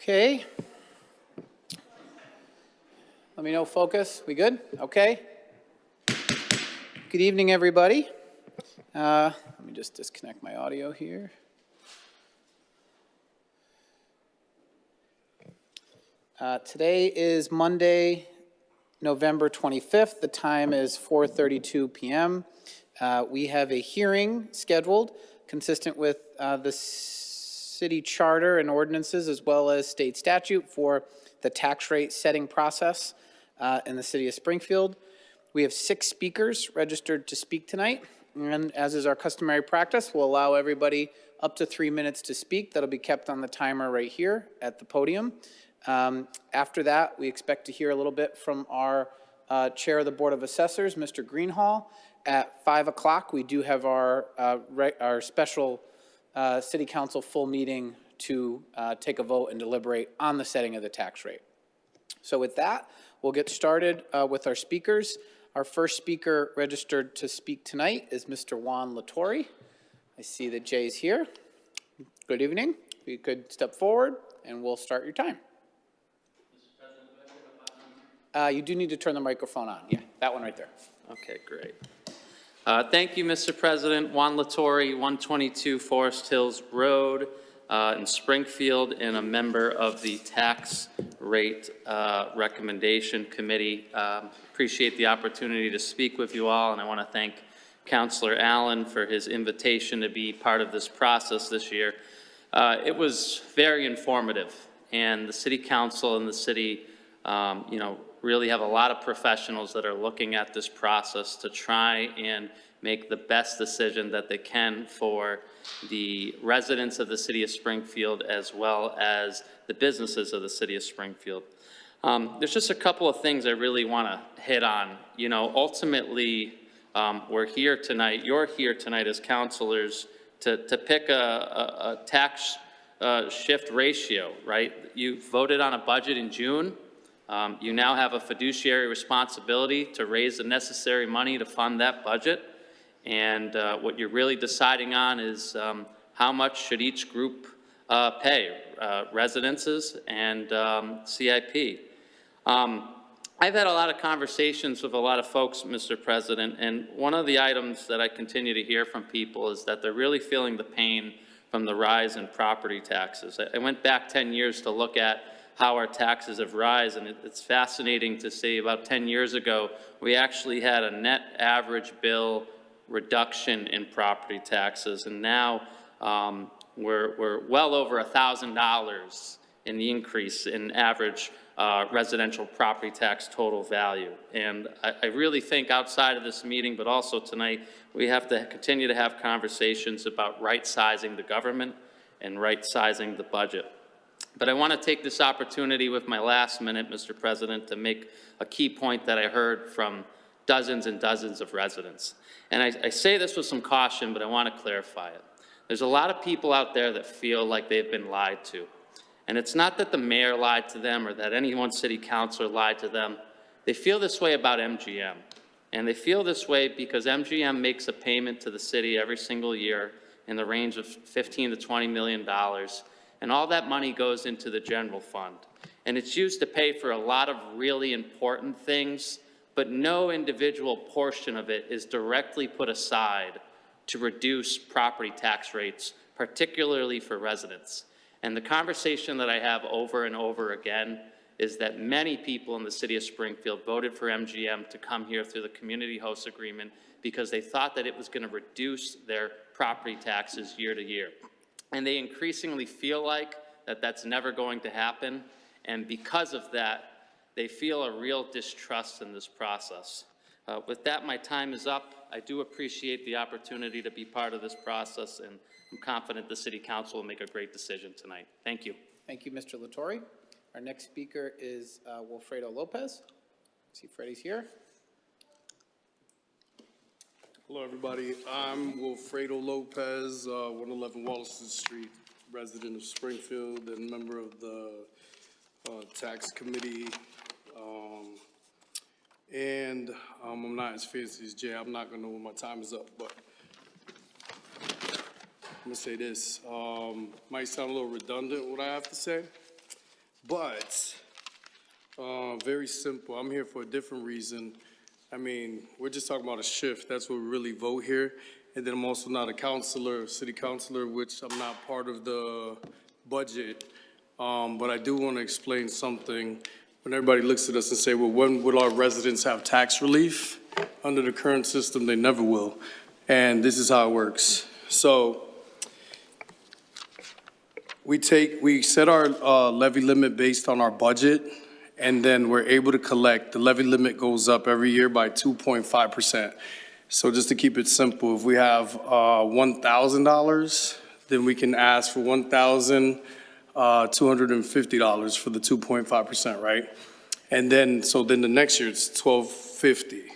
Okay. Let me know, focus. We good? Okay. Good evening, everybody. Let me just disconnect my audio here. Today is Monday, November 25th. The time is 4:32 p.m. We have a hearing scheduled consistent with the city charter and ordinances as well as state statute for the tax rate setting process in the city of Springfield. We have 6 speakers registered to speak tonight, and as is our customary practice, we'll allow everybody up to 3 minutes to speak. That'll be kept on the timer right here at the podium. After that, we expect to hear a little bit from our Chair of the Board of Assessors, Mr. Greenhall. At 5 o'clock, we do have our special City Council full meeting to take a vote and deliberate on the setting of the tax rate. So with that, we'll get started with our speakers. Our first speaker registered to speak tonight is Mr. Juan Latore. I see that Jay's here. Good evening. If you could step forward and we'll start your time. You do need to turn the microphone on. Yeah, that one right there. Okay, great. Thank you, Mr. President. Juan Latore, 122 Forest Hills Road in Springfield, and a member of the Tax Rate Recommendation Committee. Appreciate the opportunity to speak with you all, and I want to thank Councilor Allen for his invitation to be part of this process this year. It was very informative, and the City Council and the city, really have a lot of professionals that are looking at this process to try and make the best decision that they can for the residents of the city of Springfield as well as the businesses of the city of Springfield. There's just a couple of things I really want to hit on. Ultimately, we're here tonight, you're here tonight as councilors to pick a tax shift ratio, right? You voted on a budget in June. You now have a fiduciary responsibility to raise the necessary money to fund that budget. And what you're really deciding on is how much should each group pay, residences and CIP. I've had a lot of conversations with a lot of folks, Mr. President, and one of the items that I continue to hear from people is that they're really feeling the pain from the rise in property taxes. I went back 10 years to look at how our taxes have risen, and it's fascinating to see about 10 years ago, we actually had a net average bill reduction in property taxes, and now we're well over $1,000 in the increase in average residential property tax total value. And I really think outside of this meeting, but also tonight, we have to continue to have conversations about right-sizing the government and right-sizing the budget. But I want to take this opportunity with my last minute, Mr. President, to make a key point that I heard from dozens and dozens of residents. And I say this with some caution, but I want to clarify it. There's a lot of people out there that feel like they've been lied to. And it's not that the mayor lied to them or that any one city councilor lied to them. They feel this way about MGM. And they feel this way because MGM makes a payment to the city every single year in the range of $15 to $20 million. And all that money goes into the general fund. And it's used to pay for a lot of really important things, but no individual portion of it is directly put aside to reduce property tax rates, particularly for residents. And the conversation that I have over and over again is that many people in the city of Springfield voted for MGM to come here through the community host agreement because they thought that it was going to reduce their property taxes year to year. And they increasingly feel like that that's never going to happen. And because of that, they feel a real distrust in this process. With that, my time is up. I do appreciate the opportunity to be part of this process, and I'm confident the City Council will make a great decision tonight. Thank you. Thank you, Mr. Latore. Our next speaker is Wilfredo Lopez. I see Freddie's here. Hello, everybody. I'm Wilfredo Lopez, 111 Wallaston Street, resident of Springfield and member of the tax committee. I'm not as fancy as Jay. I'm not going to know when my time is up, but I'm going to say this. Might sound a little redundant what I have to say, But, very simple. I'm here for a different reason. I mean, we're just talking about a shift. That's what we really vote here. And then I'm also not a counselor, city councilor, which I'm not part of the budget. But I do want to explain something. When everybody looks at us and say, well, when will our residents have tax relief? Under the current system, they never will. And this is how it works. So we set our levy limit based on our budget, and then we're able to collect. The levy limit goes up every year by 2.5%. So just to keep it simple, if we have $1,000, then we can ask for $1,250 for the 2.5%, right? And then, so then the next year it's $1,250.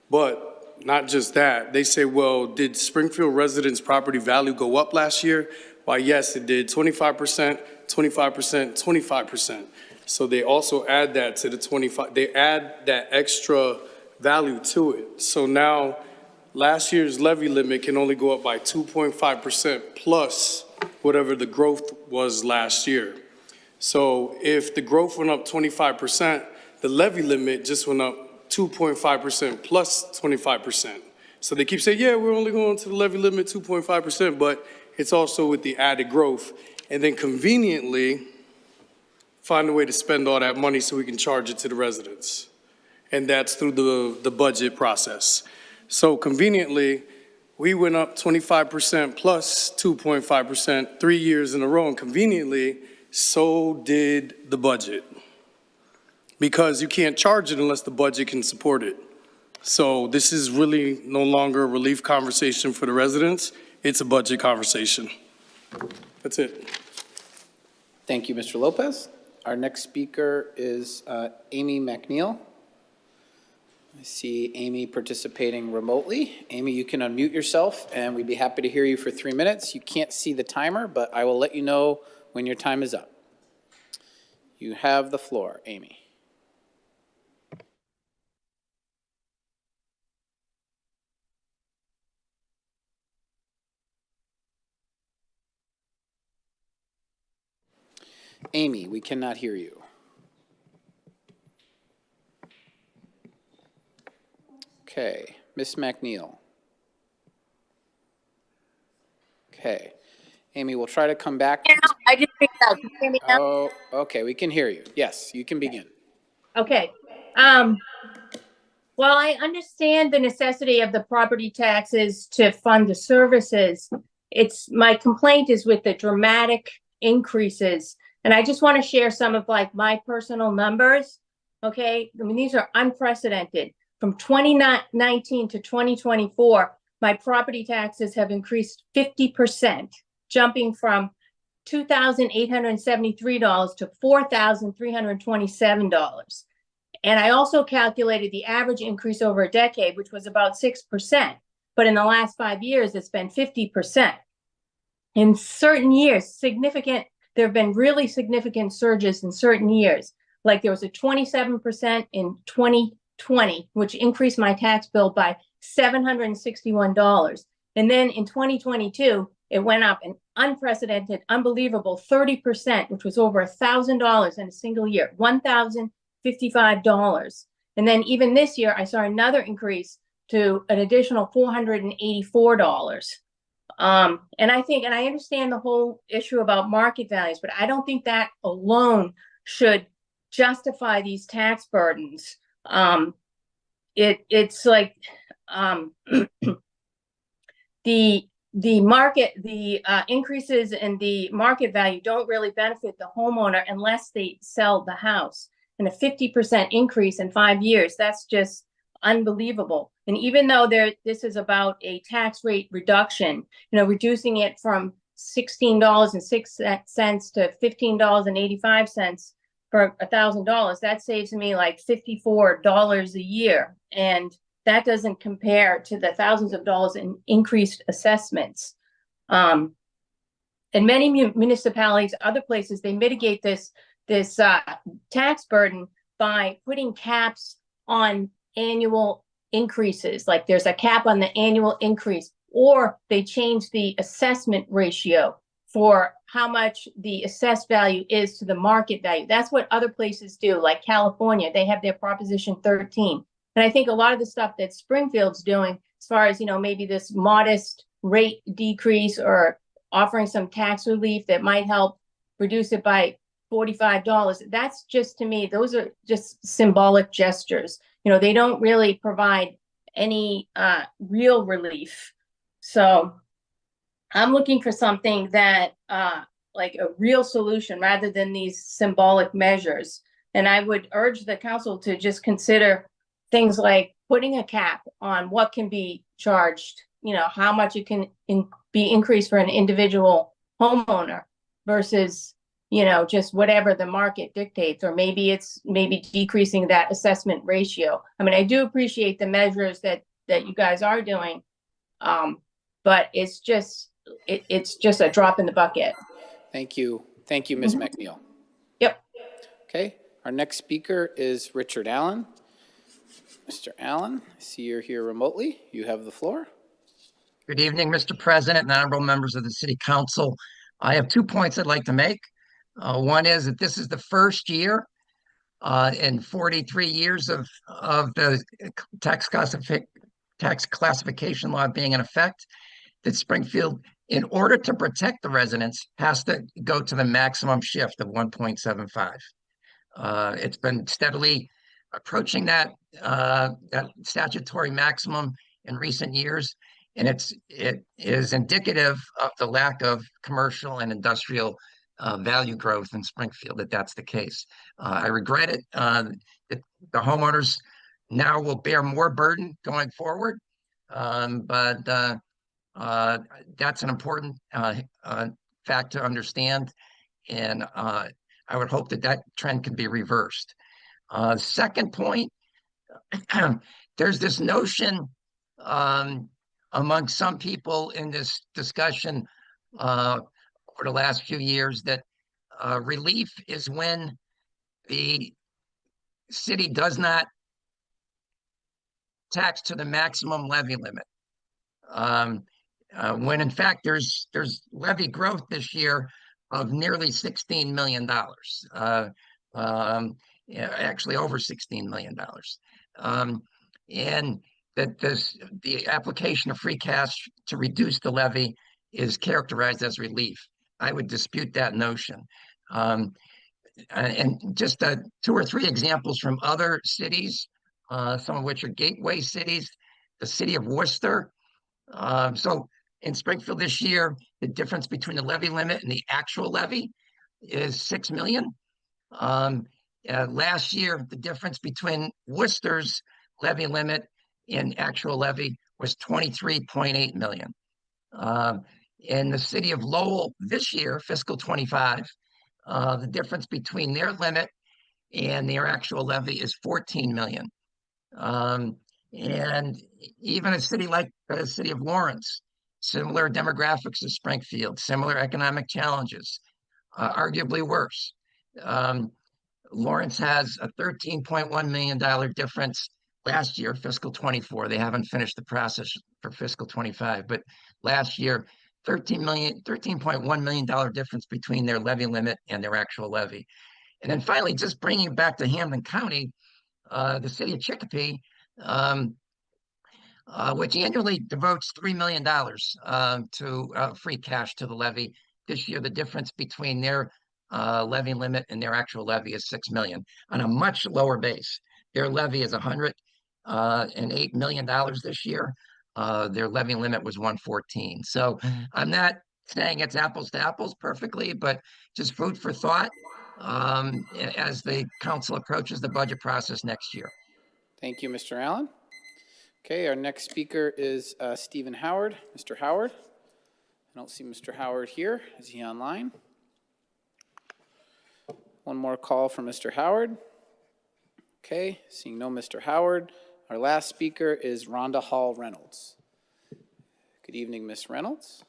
But not just that, they say, well, did Springfield residents' property value go up last year? Why, yes, it did, 25%, 25%, 25%. So they also add that to the 25, they add that extra value to it. So now, last year's levy limit can only go up by 2.5% plus whatever the growth was last year. So if the growth went up 25%, the levy limit just went up 2.5% plus 25%. So they keep saying, yeah, we're only going to the levy limit 2.5%, but it's also with the added growth. And then conveniently, find a way to spend all that money so we can charge it to the residents. And that's through the budget process. So conveniently, we went up 25% plus 2.5% 3 years in a row, and conveniently, so did the budget. Because you can't charge it unless the budget can support it. So this is really no longer a relief conversation for the residents, it's a budget conversation. That's it. Thank you, Mr. Lopez. Our next speaker is Amy McNeil. I see Amy participating remotely. Amy, you can unmute yourself, and we'd be happy to hear you for 3 minutes. You can't see the timer, but I will let you know when your time is up. You have the floor, Amy. Amy, we cannot hear you. Okay, Ms. McNeil. Okay, Amy, we'll try to come back. Yeah, I just figured out. Can you hear me now? Oh, okay, we can hear you. Yes, you can begin. Okay. While I understand the necessity of the property taxes to fund the services, my complaint is with the dramatic increases. And I just want to share some of like my personal numbers. Okay, I mean, these are unprecedented. From 2019 to 2024, my property taxes have increased 50%, jumping from $2,873 to $4,327. And I also calculated the average increase over a decade, which was about 6%. But in the last 5 years, it's been 50%. In certain years, there have been really significant surges in certain years. Like there was a 27% in 2020, which increased my tax bill by $761. And then in 2022, it went up an unprecedented, unbelievable 30%, which was over $1,000 in a single year, $1,055. And then even this year, I saw another increase to an additional $484. And I understand the whole issue about market values, but I don't think that alone should justify these tax burdens. It's like the increases in the market value don't really benefit the homeowner unless they sell the house. And a 50% increase in 5 years, that's just unbelievable. And even though this is about a tax rate reduction, reducing it from $16.06 to $15.85 for $1,000, that saves me like $54 a year. And that doesn't compare to the thousands of dollars in increased assessments. And many municipalities, other places, they mitigate this tax burden by putting caps on annual increases. Like there's a cap on the annual increase, or they change the assessment ratio for how much the assessed value is to the market value. That's what other places do, like California. They have their Proposition 13. And I think a lot of the stuff that Springfield's doing, as far as, maybe this modest rate decrease or offering some tax relief that might help reduce it by $45, that's just, to me, those are just symbolic gestures. They don't really provide any real relief. So I'm looking for something that like a real solution rather than these symbolic measures. And I would urge the council to just consider things like putting a cap on what can be charged, how much it can be increased for an individual homeowner versus, just whatever the market dictates, or maybe decreasing that assessment ratio. I mean, I do appreciate the measures that you guys are doing, but it's just a drop in the bucket. Thank you. Thank you, Ms. McNeil. Yep. Okay, our next speaker is Richard Allen. Mr. Allen, I see you're here remotely. You have the floor. Good evening, Mr. President and honorable members of the City Council. I have 2 points I'd like to make. One is that this is the first year in 43 years of the tax classification law being in effect that Springfield, in order to protect the residents, has to go to the maximum shift of 1.75. It's been steadily approaching that statutory maximum in recent years, and it is indicative of the lack of commercial and industrial value growth in Springfield that's the case. I regret it that the homeowners now will bear more burden going forward, but that's an important fact to understand, and I would hope that trend can be reversed. Second point, there's this notion among some people in this discussion over the last few years that relief is when the city does not tax to the maximum levy limit. When in fact there's levy growth this year of nearly $16 million. Actually over $16 million. And that the application of free cash to reduce the levy is characterized as relief. I would dispute that notion. And just 2 or 3 examples from other cities, some of which are gateway cities, the city of Worcester. So in Springfield this year, the difference between the levy limit and the actual levy is $6 million. Last year, the difference between Worcester's levy limit and actual levy was $23.8 million. In the city of Lowell this year, fiscal 25, the difference between their limit and their actual levy is $14 million. And even a city like the city of Lawrence, similar demographics as Springfield, similar economic challenges, arguably worse. Lawrence has a $13.1 million difference last year, fiscal 24. They haven't finished the process for fiscal 25, but last year, $13.1 million difference between their levy limit and their actual levy. And then finally, just bringing it back to Hamilton County, the city of Chicopee, which annually devotes $3 million to free cash to the levy. This year, the difference between their levy limit and their actual levy is $6 million on a much lower base. Their levy is $108 million this year. Their levy limit was 114. So I'm not saying it's apples to apples perfectly, but just food for thought as the council approaches the budget process next year. Thank you, Mr. Allen. Okay, our next speaker is Stephen Howard. Mr. Howard. I don't see Mr. Howard here. Is he online? One more call for Mr. Howard. Okay, seeing no Mr. Howard. Our last speaker is Rhonda Hall Reynolds. Good evening, Ms. Reynolds.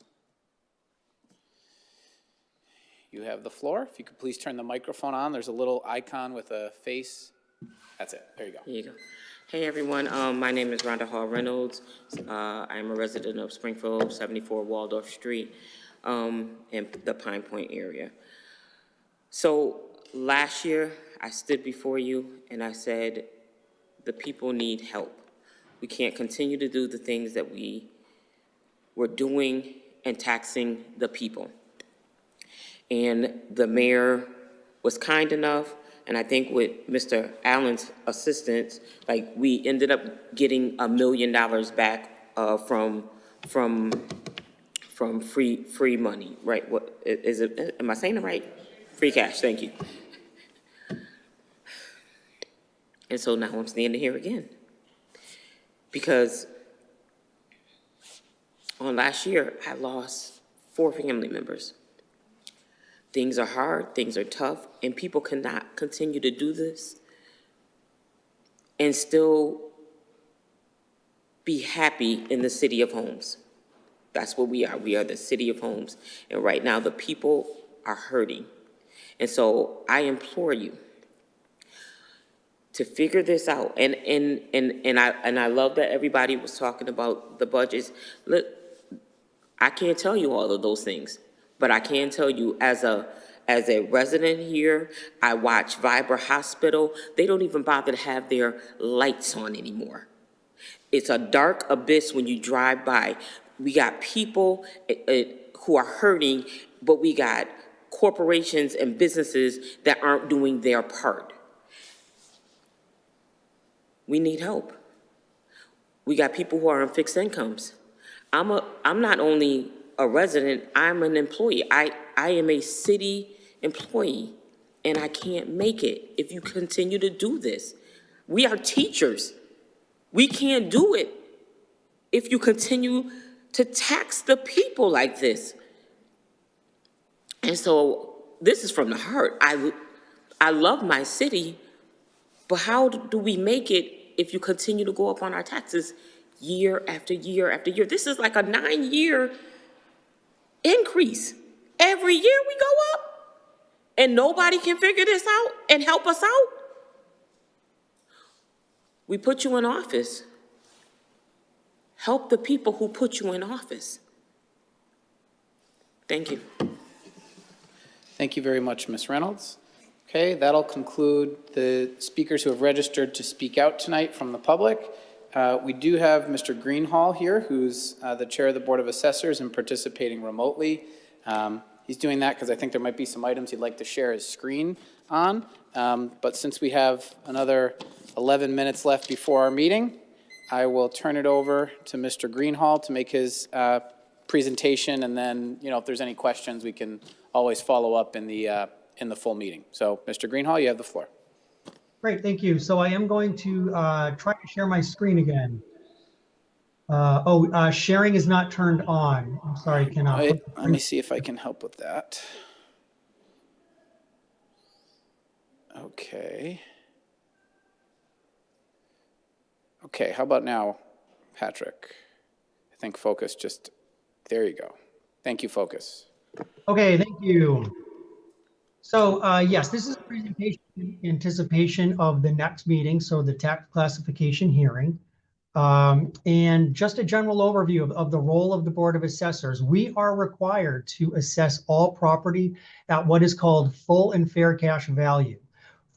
You have the floor. If you could please turn the microphone on. There's a little icon with a face. That's it. There you go. Here you go. Hey, everyone. My name is Rhonda Hall Reynolds. I am a resident of Springfield, 74 Waldorf Street. in the Pine Point area. So last year, I stood before you and I said, the people need help. We can't continue to do the things that we were doing and taxing the people. And the mayor was kind enough, and I think with Mr. Allen's assistance, like, we ended up getting $1 million back from free money, right? What is it? Am I saying it right? Free cash. Thank you. And so now I'm standing here again because on last year I lost 4 family members. Things are hard, things are tough, and people cannot continue to do this and still be happy in the city of homes. That's what we are. We are the city of homes. And right now the people are hurting. And so I implore you to figure this out. And I love that everybody was talking about the budgets. Look, I can't tell you all of those things, but I can tell you as a resident here, I watch Vibra Hospital. They don't even bother to have their lights on anymore. It's a dark abyss when you drive by. We got people who are hurting, but we got corporations and businesses that aren't doing their part. We need help. We got people who are on fixed incomes. I'm not only a resident, I'm an employee. I am a city employee, and I can't make it if you continue to do this. We are teachers. We can't do it if you continue to tax the people like this. And so this is from the heart. I love my city, but how do we make it if you continue to go up on our taxes year after year after year? This is like a 9-year increase. Every year we go up, and nobody can figure this out and help us out. We put you in office. Help the people who put you in office. Thank you. Thank you very much, Ms. Reynolds. Okay, that'll conclude the speakers who have registered to speak out tonight from the public. We do have Mr. Greenhall here, who's the chair of the Board of Assessors and participating remotely. He's doing that because I think there might be some items he'd like to share his screen on. But since we have another 11 minutes left before our meeting, I will turn it over to Mr. Greenhall to make his presentation, and then, if there's any questions, we can always follow up in the full meeting. So, Mr. Greenhall, you have the floor. Great, thank you. So I am going to try to share my screen again. Sharing is not turned on. I'm sorry, cannot. Wait, let me see if I can help with that. Okay. Okay, how about now, Patrick? I think focus just, there you go. Thank you, focus. Okay, thank you. So yes, this is a presentation in anticipation of the next meeting, so the tax classification hearing. And just a general overview of the role of the Board of Assessors. We are required to assess all property at what is called full and fair cash value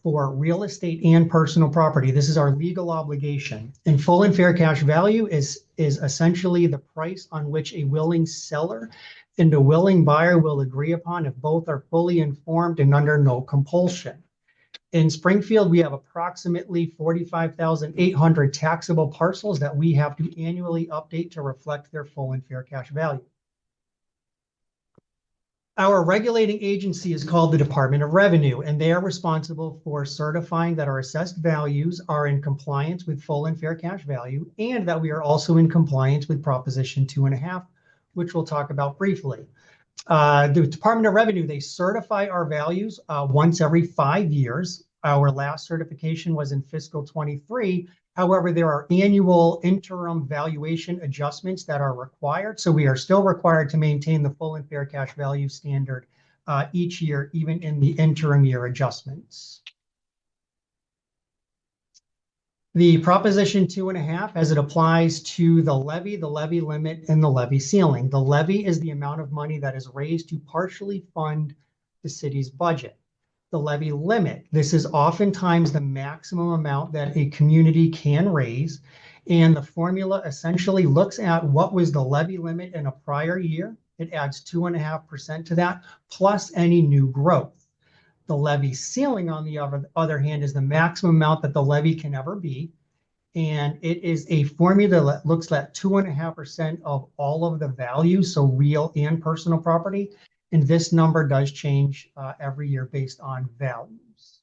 for real estate and personal property. This is our legal obligation. And full and fair cash value is essentially the price on which a willing seller and a willing buyer will agree upon if both are fully informed and under no compulsion. In Springfield, we have approximately 45,800 taxable parcels that we have to annually update to reflect their full and fair cash value. Our regulating agency is called the Department of Revenue, and they are responsible for certifying that our assessed values are in compliance with full and fair cash value, and that we are also in compliance with Proposition 2.5, which we'll talk about briefly. The Department of Revenue, they certify our values once every 5 years. Our last certification was in fiscal 23. However, there are annual interim valuation adjustments that are required. So we are still required to maintain the full and fair cash value standard each year, even in the interim year adjustments. The Proposition 2.5, as it applies to the levy limit, and the levy ceiling. The levy is the amount of money that is raised to partially fund the city's budget. The levy limit, this is oftentimes the maximum amount that a community can raise. And the formula essentially looks at what was the levy limit in a prior year. It adds 2.5% to that, plus any new growth. The levy ceiling, on the other hand, is the maximum amount that the levy can ever be. And it is a formula that looks at 2.5% of all of the value, so real and personal property. And this number does change every year based on values.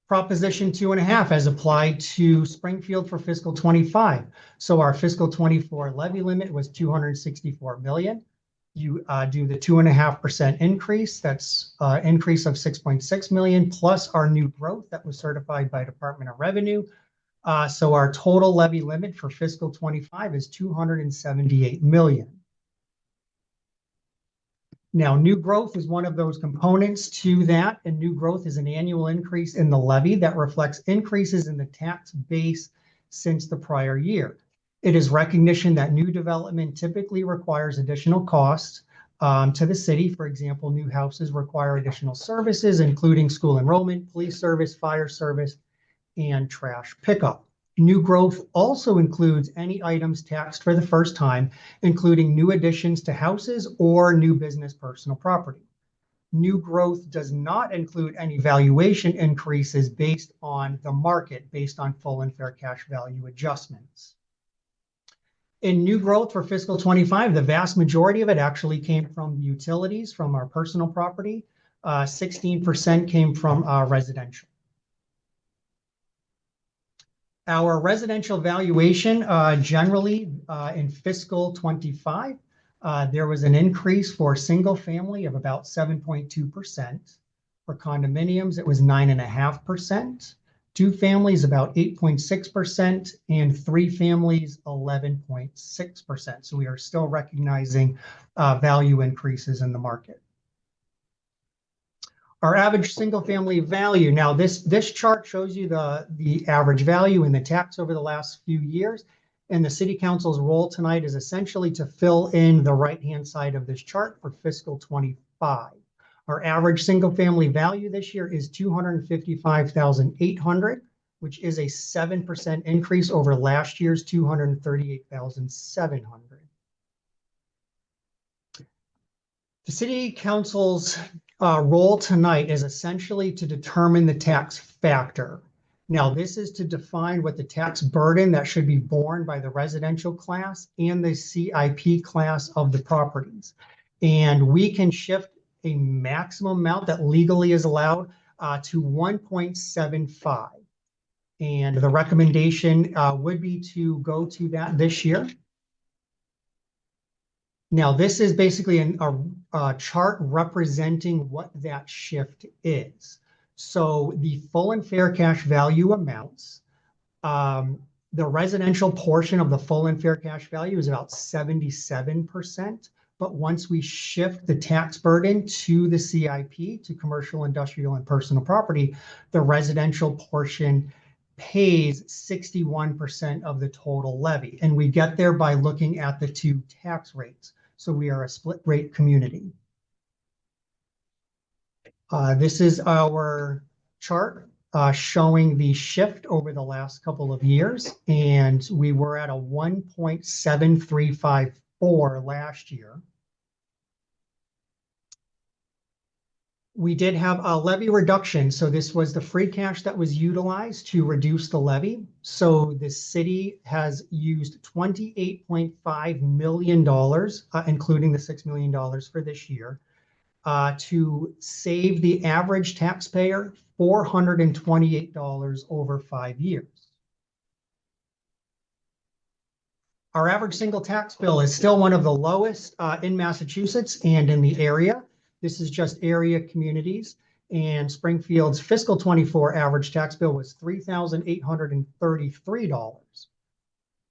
Proposition 2.5 as applied to Springfield for fiscal 25. So our fiscal 24 levy limit was 264 million. You do the 2.5% increase, that's increase of 6.6 million, plus our new growth that was certified by Department of Revenue. So our total levy limit for fiscal 25 is 278 million. Now, new growth is one of those components to that, and new growth is an annual increase in the levy that reflects increases in the tax base since the prior year. It is recognition that new development typically requires additional costs to the city. For example, new houses require additional services, including school enrollment, police service, fire service, and trash pickup. New growth also includes any items taxed for the first time, including new additions to houses or new business personal property. New growth does not include any valuation increases based on the market, based on full and fair cash value adjustments. In new growth for fiscal 25, the vast majority of it actually came from utilities, from our personal property. 16% came from residential. Our residential valuation generally in fiscal 25, there was an increase for single family of about 7.2%. For condominiums, it was 9.5%. Two families about 8.6%, and three families 11.6%. So we are still recognizing value increases in the market. Our average single family value. Now this chart shows you the average value in the tax over the last few years. And the city council's role tonight is essentially to fill in the right-hand side of this chart for fiscal 25. Our average single family value this year is $255,800, which is a 7% increase over last year's $238,700. The city council's role tonight is essentially to determine the tax factor. Now, this is to define what the tax burden that should be borne by the residential class and the CIP class of the properties. And we can shift a maximum amount that legally is allowed to 1.75. And the recommendation would be to go to that this year. Now, this is basically a chart representing what that shift is. So the full and fair cash value amounts, the residential portion of the full and fair cash value is about 77%. But once we shift the tax burden to the CIP, to commercial, industrial, and personal property, the residential portion pays 61% of the total levy. And we get there by looking at the two tax rates. So we are a split rate community. This is our chart showing the shift over the last couple of years. And we were at a 1.7354 last year. We did have a levy reduction. So this was the free cash that was utilized to reduce the levy. So the city has used $28.5 million, including the $6 million for this year, to save the average taxpayer $428 over 5 years. Our average single tax bill is still one of the lowest in Massachusetts and in the area. This is just area communities, and Springfield's fiscal 24 average tax bill was $3,833.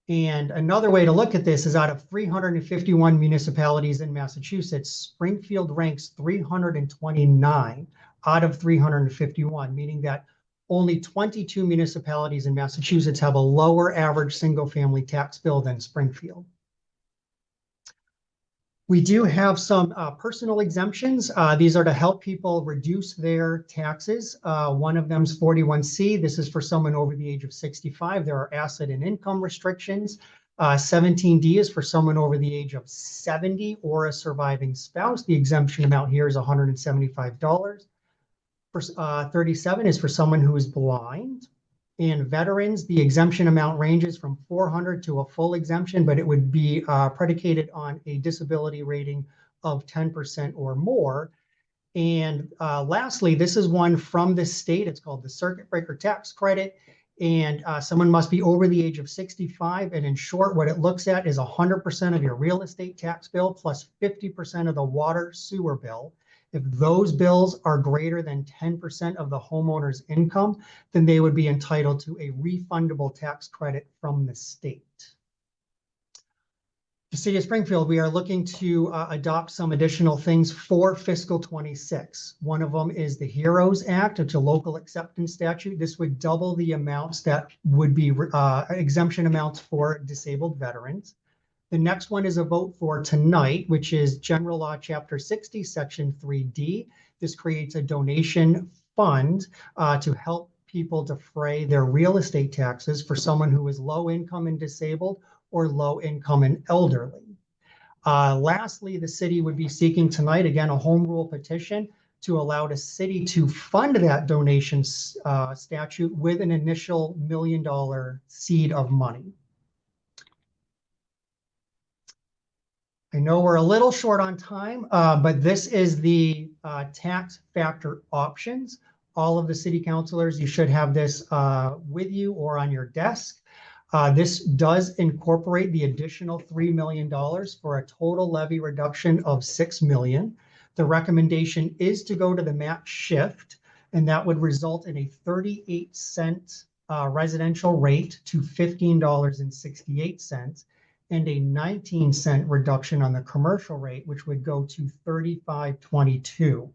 And another way to look at this is out of 351 municipalities in Massachusetts, Springfield ranks 329 out of 351, meaning that only 22 municipalities in Massachusetts have a lower average single-family tax bill than Springfield. We do have some personal exemptions. These are to help people reduce their taxes. One of them is 41C. This is for someone over the age of 65. There are asset and income restrictions. 17D is for someone over the age of 70 or a surviving spouse. The exemption amount here is $175. 37 is for someone who is blind. And veterans, the exemption amount ranges from 400 to a full exemption, but it would be predicated on a disability rating of 10% or more. And lastly, this is one from the state. It's called the Circuit Breaker Tax Credit. And someone must be over the age of 65. And in short, what it looks at is 100% of your real estate tax bill plus 50% of the water sewer bill. If those bills are greater than 10% of the homeowner's income, then they would be entitled to a refundable tax credit from the state. The City of Springfield, we are looking to adopt some additional things for fiscal 26. One of them is the HEROES Act. It's a local acceptance statute. This would double the amounts that would be exemption amounts for disabled veterans. The next one is a vote for tonight, which is General Law Chapter 60, Section 3D. This creates a donation fund to help people defray their real estate taxes for someone who is low income and disabled or low income and elderly. Lastly, the city would be seeking tonight, again, a home rule petition to allow the city to fund that donation statute with an initial $1 million seed of money. I know we're a little short on time, but this is the tax factor options. All of the city councilors, you should have this with you or on your desk. This does incorporate the additional $3 million for a total levy reduction of $6 million. The recommendation is to go to the match shift, and that would result in a 38-cent residential rate to $15.68. And a 19-cent reduction on the commercial rate, which would go to $35.22.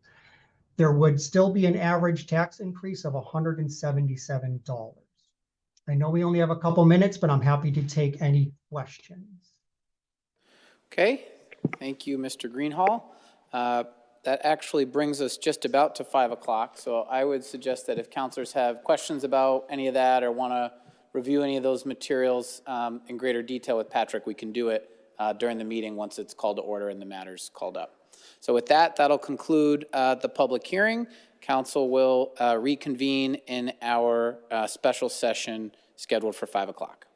There would still be an average tax increase of $177. I know we only have a couple minutes, but I'm happy to take any questions. Okay, thank you, Mr. Greenhall. That actually brings us just about to 5 o'clock. So I would suggest that if counselors have questions about any of that or want to review any of those materials in greater detail with Patrick, we can do it during the meeting once it's called to order and the matter's called up. So with that, that'll conclude the public hearing. Council will reconvene in our special session scheduled for 5 o'clock.